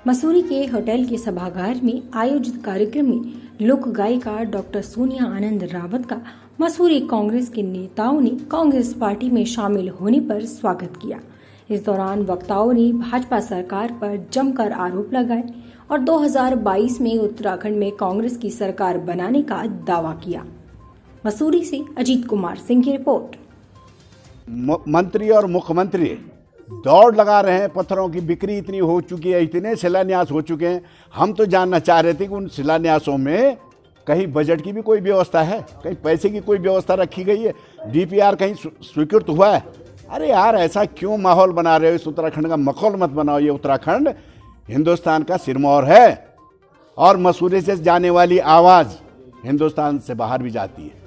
मसूरी के होटल के सभागार में आयोजित कार्यक्रम में लोक गायिका डॉक्टर सोनिया आनंद रावत का मसूरी कांग्रेस के नेताओं ने कांग्रेस पार्टी में शामिल होने पर स्वागत किया। इस दौरान वक्ताओं ने भाजपा सरकार पर जमकर आरोप लगाए और 2022 में उत्तराखंड में कांग्रेस की सरकार बनाने का दावा किया। मसूरी से अजीत कुमार सिंह की रिपोर्ट। मंत्री और मुख्यमंत्री दौड़ लगा रहे हैं, पत्थरों की बिक्री इतनी हो चुकी है, इतने शिलान्यास हो चुके हैं। हम तो जानना चाह रहे थे कि उन शिलान्यासों में कहीं बजट की भी कोई व्यवस्था है, कहीं पैसे की कोई व्यवस्था रखी गई है, डीपीआर कहीं स्वीकृत हुआ है। अरे यार, ऐसा क्यों माहौल बना रहे हो? इस उत्तराखंड का मखौल मत बनाओ। ये उत्तराखंड हिंदुस्तान का सिरमौर है और मसूरी से जाने वाली आवाज़ हिंदुस्तान से बाहर भी जाती है।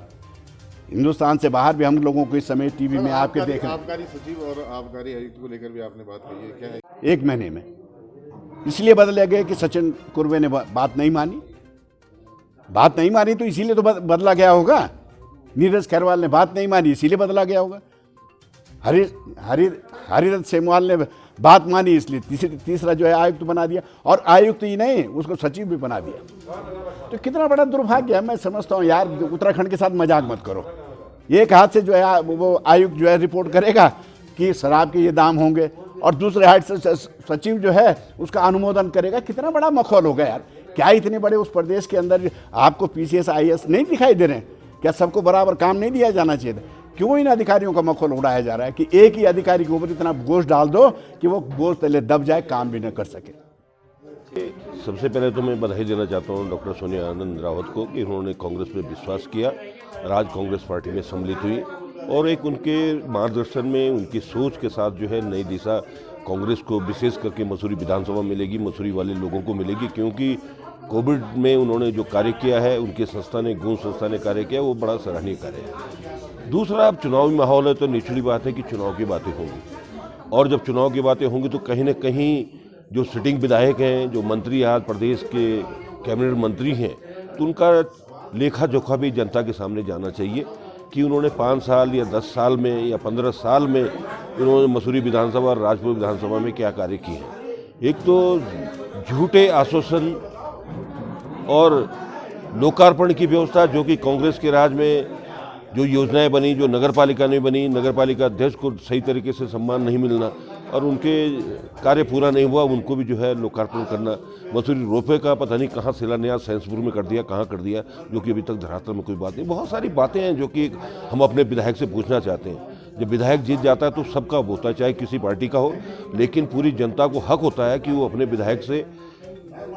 हिंदुस्तान से बाहर भी हम लोगों को इस समय टीवी में आपके देख रहे हैं। आबकारी सचिव और आबकारी आयुक्त को लेकर भी आपने बात कही है, क्या है? 1 महीने में इसलिए बदले गए कि सचिन कुर्वे ने बात नहीं मानी तो इसीलिए तो बदला गया होगा। नीरज खैरवाल ने बात नहीं मानी, इसीलिए बदला गया होगा। हरिरथ सेमवाल ने बात मानी, इसलिए तीसरा जो है आयुक्त बना दिया, और आयुक्त ही नहीं उसको सचिव भी बना दिया। तो कितना बड़ा दुर्भाग्य है। मैं समझता हूँ यार, उत्तराखंड के साथ मजाक मत करो। एक हाथ से जो है वो आयुक्त जो है रिपोर्ट करेगा कि शराब के ये दाम होंगे, और दूसरे हाथ से सचिव जो है उसका अनुमोदन करेगा। कितना बड़ा मखौल होगा यार। क्या इतने बड़े उस प्रदेश के अंदर आपको पीसीएस आईएएस नहीं दिखाई दे रहे हैं? क्या सबको बराबर काम नहीं दिया जाना चाहिए था? क्यों इन अधिकारियों का मखौल उड़ाया जा रहा है कि एक ही अधिकारी के ऊपर इतना बोझ डाल दो कि वो बोझ तले दब जाए, काम भी न कर सके? सबसे पहले तो मैं बधाई देना चाहता हूं डॉक्टर सोनिया आनंद रावत को कि उन्होंने कांग्रेस पे विश्वास किया, राज कांग्रेस पार्टी में सम्मिलित हुई, और एक उनके मार्गदर्शन में, उनकी सोच के साथ जो है नई दिशा कांग्रेस को विशेष करके मसूरी विधानसभा मिलेगी, मसूरी वाले लोगों को मिलेगी। क्योंकि कोविड में उन्होंने जो कार्य किया है, उनकी संस्था ने, गूंज संस्था ने कार्य किया, वो बड़ा सराहनीय कार्य है। दूसरा, अब चुनावी माहौल है तो निचली बात है कि चुनाव की बातें होंगी, और जब चुनाव की बातें होंगी तो कहीं न कहीं जो सिटिंग विधायक हैं, जो मंत्री आज प्रदेश के कैबिनेट मंत्री हैं, तो उनका लेखा जोखा भी जनता के सामने जाना चाहिए कि उन्होंने 5 साल या 10 साल में या 15 साल में उन्होंने मसूरी विधानसभा और राजपुर विधानसभा में क्या कार्य किए हैं। एक तो झूठे आश्वासन और लोकार्पण की व्यवस्था, जो कि कांग्रेस के राज में जो योजनाएं बनी, जो नगर पालिका ने बनी, नगर पालिका अध्यक्ष को सही तरीके से सम्मान नहीं मिलना और उनके कार्य पूरा नहीं हुआ, उनको भी जो है लोकार्पण करना। मसूरी रोपवे का पता नहीं कहाँ शिलान्यास सैंसपुर में कर दिया, कहाँ कर दिया, जो कि अभी तक धरातल में कोई बात नहीं। बहुत सारी बातें हैं जो कि हम अपने विधायक से पूछना चाहते हैं। जब विधायक जीत जाता है तो सबका होता है, चाहे किसी पार्टी का हो, लेकिन पूरी जनता को हक होता है कि वो अपने विधायक से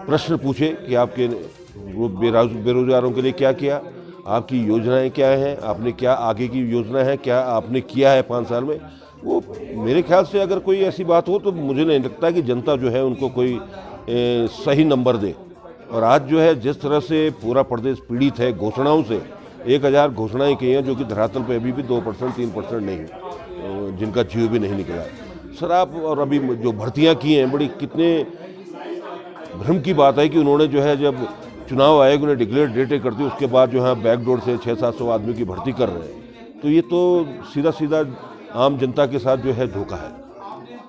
प्रश्न पूछे कि आपके बेरोजगारों के लिए क्या किया, आपकी योजनाएं क्या हैं, आपने क्या आगे की योजना है, क्या आपने किया है 5 साल में। वो मेरे ख्याल से अगर कोई ऐसी बात हो तो मुझे नहीं लगता कि जनता जो है उनको कोई सही नंबर दे। और आज जो है जिस तरह से पूरा प्रदेश पीड़ित है घोषणाओं से, 1000 घोषणाएं की हैं जो कि धरातल पे अभी भी 2% 3% नहीं, जिनका जीव भी नहीं निकला है। सर आप, और अभी जो भर्तियां की हैं, बड़ी कितने भ्रम की बात है कि उन्होंने जो है, जब चुनाव आयोग ने डिक्लेयर डेटे करती, उसके बाद जो है बैकडोर से 600-700 आदमी की भर्ती कर रहे हैं। तो ये तो सीधा आम जनता के साथ जो है धोखा है।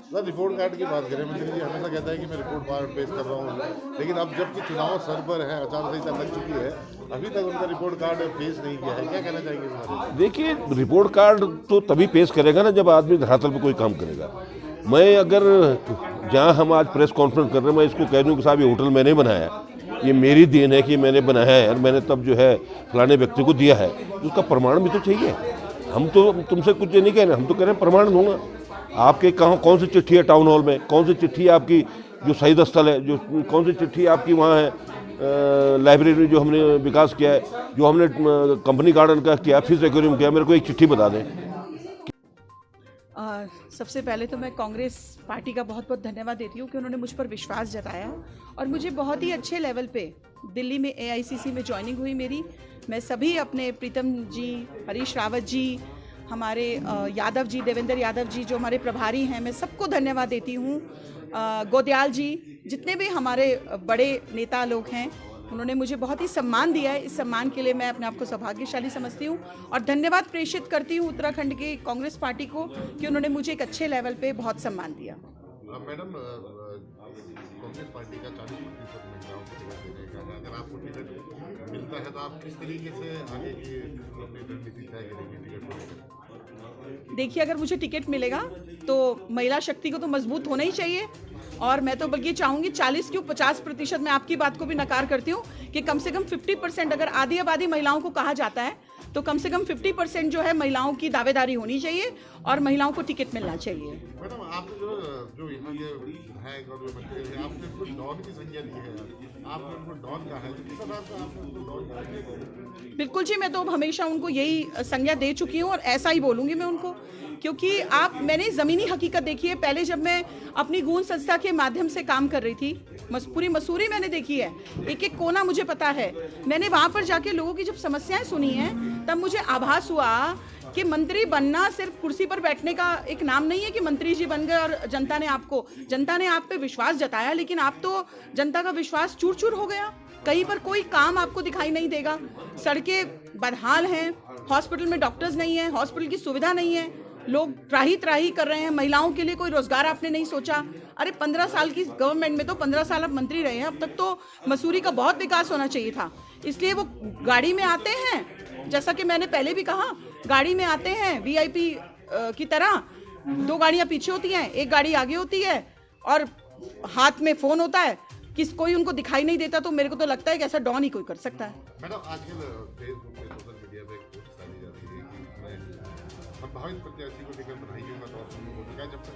सर, रिपोर्ट कार्ड की बात करें, मंत्री जी हमेशा कहता है कि मैं रिपोर्ट कार्ड पेश कर रहा हूँ, लेकिन अब जबकि चुनाव सर पर है, आचार संहिता लग चुकी है, अभी तक उनका रिपोर्ट कार्ड पेश नहीं किया है। क्या कहना चाहेंगे इस बारे में? देखिए, रिपोर्ट कार्ड तो तभी पेश करेगा ना जब आदमी धरातल पर कोई काम करेगा। मैं अगर जहाँ हम आज प्रेस कॉन्फ्रेंस कर रहे हैं, मैं इसको कह दूँ कि साहब ये होटल मैंने बनाया, ये मेरी देन है कि मैंने बनाया है और मैंने तब जो है फलाने व्यक्ति को दिया है, उसका प्रमाण भी तो चाहिए। हम तो तुमसे कुछ नहीं कह रहे, हम तो कह रहे हैं प्रमाण दूंगा। आपके कौन सी चिट्ठी है टाउन हॉल में, कौन सी चिट्ठी आपकी जो शहीद स्थल है, जो कौन सी चिट्ठी आपकी वहाँ है लाइब्रेरी जो हमने विकास किया है, जो हमने कंपनी गार्डन का किया, फिश एक्वेरियम किया, मेरे को एक चिट्ठी बता दें। सबसे पहले तो मैं कांग्रेस पार्टी का बहुत बहुत धन्यवाद देती हूँ कि उन्होंने मुझ पर विश्वास जताया और मुझे बहुत ही अच्छे लेवल पे दिल्ली में AICC में ज्वाइनिंग हुई मेरी। मैं सभी अपने प्रीतम जी, हरीश रावत जी, हमारे यादव जी, देवेंद्र यादव जी जो हमारे प्रभारी हैं, मैं सबको धन्यवाद देती हूँ। गोदयाल जी, जितने भी हमारे बड़े नेता लोग हैं, उन्होंने मुझे बहुत ही सम्मान दिया है। इस सम्मान के लिए मैं अपने आप को सौभाग्यशाली समझती हूँ और धन्यवाद प्रेषित करती हूँ उत्तराखंड के कांग्रेस पार्टी को कि उन्होंने मुझे एक अच्छे लेवल पे बहुत सम्मान दिया। मैडम, कांग्रेस पार्टी का 40% महिलाओं को टिकट देने का है। अगर आपको टिकट मिलता है तो आप किस तरीके से आगे की अपनी रणनीति तय करेंगे टिकट को लेकर? देखिए, अगर मुझे टिकट मिलेगा तो महिला शक्ति को तो मजबूत होना ही चाहिए, और मैं तो बल्कि चाहूँगी 40 क्यों 50%, मैं आपकी बात को भी नकार करती हूँ कि कम से कम 50%, अगर आधी आबादी महिलाओं को कहा जाता है तो कम से कम 50% जो है महिलाओं की दावेदारी होनी चाहिए और महिलाओं को टिकट मिलना चाहिए। मैडम, आपने जो यहाँ के विधायक और जो मंत्री हैं, आपने उनको डॉन की संज्ञा ली है, आपने उनको डॉन कहा है, किस आधार पर आपने उनको डॉन कहा? बिल्कुल जी, मैं तो हमेशा उनको यही संज्ञा दे चुकी हूँ और ऐसा ही बोलूँगी मैं उनको, क्योंकि मैंने ज़मीनी हकीकत देखी है। पहले जब मैं अपनी गूंज संस्था के माध्यम से काम कर रही थी, पूरी मसूरी मैंने देखी है, एक एक कोना मुझे पता है। मैंने वहाँ पर जाके लोगों की जब समस्याएं सुनी हैं, तब मुझे आभास हुआ कि मंत्री बनना सिर्फ कुर्सी पर बैठने का एक नाम नहीं है कि मंत्री जी बन गए और जनता ने आप पे विश्वास जताया, लेकिन आप तो जनता का विश्वास चूर चूर हो गया। कहीं पर कोई काम आपको दिखाई नहीं देगा, सड़कें बदहाल हैं, हॉस्पिटल में डॉक्टर्स नहीं है, हॉस्पिटल की सुविधा नहीं है, लोग त्राही कर रहे हैं, महिलाओं के लिए कोई रोजगार आपने नहीं सोचा। अरे 15 साल की गवर्नमेंट में तो 15 साल आप मंत्री रहे हैं, अब तक तो मसूरी का बहुत विकास होना चाहिए था। इसलिए वो गाड़ी में आते हैं, जैसा कि मैंने पहले भी कहा, गाड़ी में आते हैं वीआईपी की तरह, 2 गाड़ियां पीछे होती हैं, 1 गाड़ी आगे होती है और हाथ में फोन होता है, कोई उनको दिखाई नहीं देता। तो मेरे को तो लगता है कि ऐसा डॉन ही कोई कर सकता है। मैडम, आजकल फेसबुक पे, सोशल मीडिया पे एक पोस्ट डाली जा रही है कि संभावित प्रत्याशी को लेकर बधाइयों का दौर शुरू हो चुका है। जब तक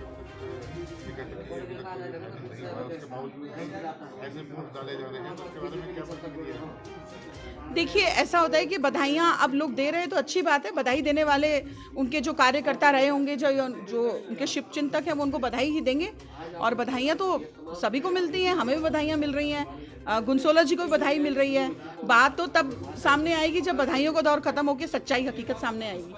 टिकट अभी तक नहीं हुआ, उसके बावजूद भी ऐसे पोस्ट डाले जा रहे हैं, तो उसके बारे में क्या प्रतिक्रिया है? देखिए, ऐसा होता है कि बधाइयाँ अब लोग दे रहे हैं तो अच्छी बात है। बधाई देने वाले उनके जो कार्यकर्ता रहे होंगे, जो उनके शुभचिंतक हैं, वो उनको बधाई ही देंगे। और बधाइयाँ तो सभी को मिलती हैं, हमें भी बधाइयाँ मिल रही हैं, गुनसोला जी को भी बधाई मिल रही है। बात तो तब सामने आएगी जब बधाइयों का दौर खत्म होकर सच्चाई हकीकत सामने आएगी।